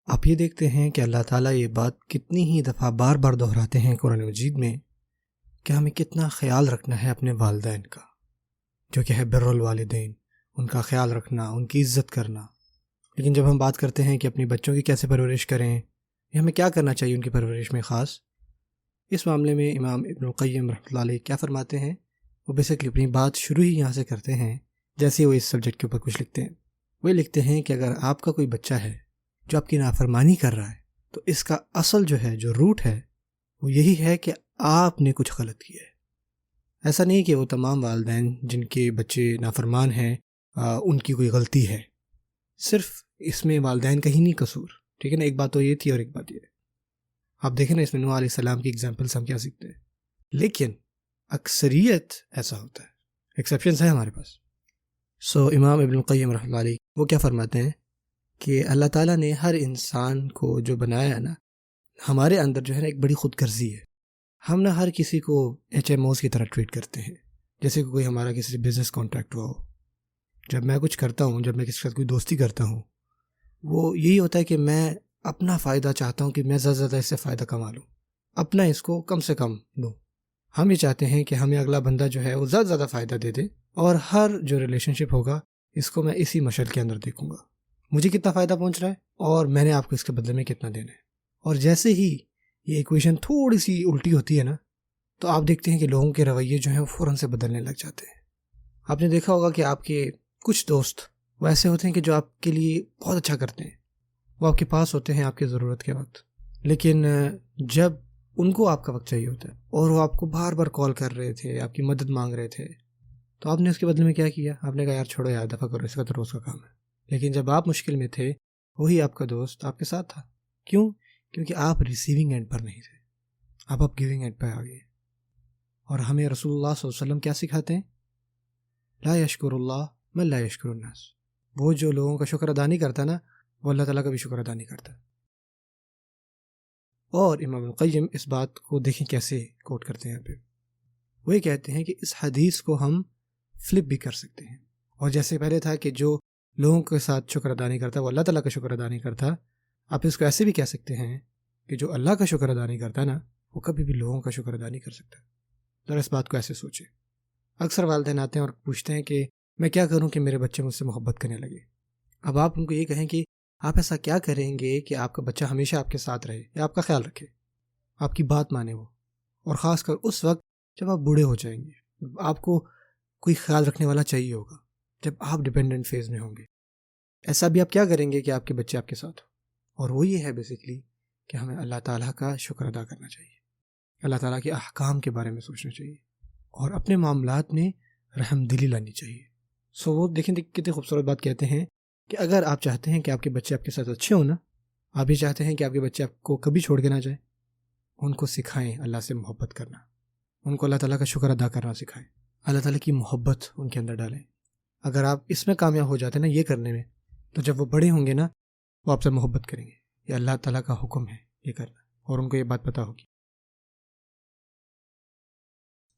آپ یہ دیکھتے ہیں کہ اللہ تعالیٰ یہ بات کتنی ہی دفعہ بار بار دہراتے ہیں قرآن مجید میں کہ ہمیں کتنا خیال رکھنا ہے اپنے والدین کا، جو کہ ہے بر الوالدین، ان کا خیال رکھنا، ان کی عزت کرنا۔ لیکن جب ہم بات کرتے ہیں کہ اپنی بچوں کی کیسے پرورش کریں یا ہمیں کیا کرنا چاہیے ان کی پرورش میں خاص، اس معاملے میں امام ابن القیم رحمۃ اللہ علیہ کیا فرماتے ہیں؟ وہ بیسکلی اپنی بات شروع ہی یہاں سے کرتے ہیں جیسے وہ اس سبجیکٹ کے اوپر کچھ لکھتے ہیں۔ وہ لکھتے ہیں کہ اگر آپ کا کوئی بچہ ہے جو آپ کی نافرمانی کر رہا ہے تو اس کا اصل جو ہے، جو روٹ ہے، وہ یہی ہے کہ آپ نے کچھ غلط کیا ہے۔ ایسا نہیں کہ وہ تمام والدین جن کے بچے نافرمان ہیں ان کی کوئی غلطی ہے، صرف اس میں والدین کا ہی نہیں قصور، ٹھیک ہے نا؟ ایک بات تو یہ تھی اور ایک بات یہ ہے، آپ دیکھیں نا اس میں نوح علیہ السلام کی ایگزامپلس ہم کیا سیکھتے ہیں، لیکن اکثریت ایسا ہوتا ہے، ایکسیپشنز ہیں ہمارے پاس۔ امام ابن القیم رحمۃ اللہ علیہ وہ کیا فرماتے ہیں کہ اللہ تعالیٰ نے ہر انسان کو جو بنایا ہے نا، ہمارے اندر جو ہے نا ایک بڑی خود غرضی ہے۔ ہم نہ ہر کسی کو ایچ ایم اوز کی طرح ٹریٹ کرتے ہیں، جیسے کہ کوئی ہمارا کسی سے بزنس کانٹریکٹ ہوا ہو۔ جب میں کچھ کرتا ہوں، جب میں کسی کے ساتھ کوئی دوستی کرتا ہوں، وہ یہی ہوتا ہے کہ میں اپنا فائدہ چاہتا ہوں کہ میں زیادہ سے زیادہ اس سے فائدہ کما لوں، اپنا اس کو کم سے کم لوں۔ ہم یہ چاہتے ہیں کہ ہمیں اگلا بندہ جو ہے وہ زیادہ سے زیادہ فائدہ دے دے، اور ہر جو ریلیشن شپ ہوگا اس کو میں اسی مشل کے اندر دیکھوں گا، مجھے کتنا فائدہ پہنچ رہا ہے اور میں نے آپ کو اس کے بدلے میں کتنا دینا ہے۔ اور جیسے ہی یہ ایکویشن تھوڑی سی الٹی ہوتی ہے نا، تو آپ دیکھتے ہیں کہ لوگوں کے رویے جو ہیں وہ فوراً سے بدلنے لگ جاتے ہیں۔ آپ نے دیکھا ہوگا کہ آپ کے کچھ دوست وہ ایسے ہوتے ہیں کہ جو آپ کے لیے بہت اچھا کرتے ہیں، وہ آپ کے پاس ہوتے ہیں آپ کی ضرورت کے وقت، لیکن جب ان کو آپ کا وقت چاہیے ہوتا ہے اور وہ آپ کو بار بار کال کر رہے تھے، آپ کی مدد مانگ رہے تھے، تو آپ نے اس کے بدلے میں کیا کیا؟ آپ نے کہا یار چھوڑو یار، دفعہ کرو، اس کا تو روز کا کام ہے۔ لیکن جب آپ مشکل میں تھے، وہی آپ کا دوست آپ کے ساتھ تھا۔ کیوں؟ کیونکہ آپ ریسیونگ اینڈ پر نہیں تھے، آپ گیونگ اینڈ پہ آ گئے۔ اور ہمیں رسول اللہ صلی اللہ علیہ وسلم کیا سکھاتے ہیں؟ لا یشکر اللہ من لا یشکر الناس۔ وہ جو لوگوں کا شکر ادا نہیں کرتا نا، وہ اللہ تعالیٰ کا بھی شکر ادا نہیں کرتا۔ اور امام القیم اس بات کو دیکھیں کیسے کوٹ کرتے ہیں یہاں پہ۔ وہ یہ کہتے ہیں کہ اس حدیث کو ہم فلپ بھی کر سکتے ہیں، اور جیسے پہلے تھا کہ جو لوگوں کے ساتھ شکر ادا نہیں کرتا وہ اللہ تعالیٰ کا شکر ادا نہیں کرتا، آپ اس کو ایسے بھی کہہ سکتے ہیں کہ جو اللہ کا شکر ادا نہیں کرتا نا، وہ کبھی بھی لوگوں کا شکر ادا نہیں کر سکتا۔ ذرا اس بات کو ایسے سوچیں۔ اکثر والدین آتے ہیں اور پوچھتے ہیں کہ میں کیا کروں کہ میرے بچے مجھ سے محبت کرنے لگے۔ اب آپ ان کو یہ کہیں کہ آپ ایسا کیا کریں گے کہ آپ کا بچہ ہمیشہ آپ کے ساتھ رہے یا آپ کا خیال رکھے، آپ کی بات مانے وہ، اور خاص کر اس وقت جب آپ بوڑھے ہو جائیں گے، آپ کو کوئی خیال رکھنے والا چاہیے ہوگا، جب آپ ڈیپینڈنٹ فیز میں ہوں گے۔ ایسا بھی آپ کیا کریں گے کہ آپ کے بچے آپ کے ساتھ ہوں؟ اور وہ یہ ہے بیسکلی کہ ہمیں اللہ تعالیٰ کا شکر ادا کرنا چاہیے، اللہ تعالیٰ کے احکام کے بارے میں سوچنا چاہیے، اور اپنے معاملات میں رحم دلی لانی چاہیے۔ وہ دیکھیں کتنی خوبصورت بات کہتے ہیں کہ اگر آپ چاہتے ہیں کہ آپ کے بچے آپ کے ساتھ اچھے ہوں نا، آپ یہ چاہتے ہیں کہ آپ کے بچے آپ کو کبھی چھوڑ کے نہ جائیں، ان کو سکھائیں اللہ سے محبت کرنا، ان کو اللہ تعالیٰ کا شکر ادا کرنا سکھائیں، اللہ تعالیٰ کی محبت ان کے اندر ڈالیں۔ اگر آپ اس میں کامیاب ہو جاتے ہیں نا، یہ کرنے میں، تو جب وہ بڑے ہوں گے نا، وہ آپ سے محبت کریں گے۔ یہ اللہ تعالیٰ کا حکم ہے یہ کرنا، اور ان کو یہ بات پتہ ہوگی۔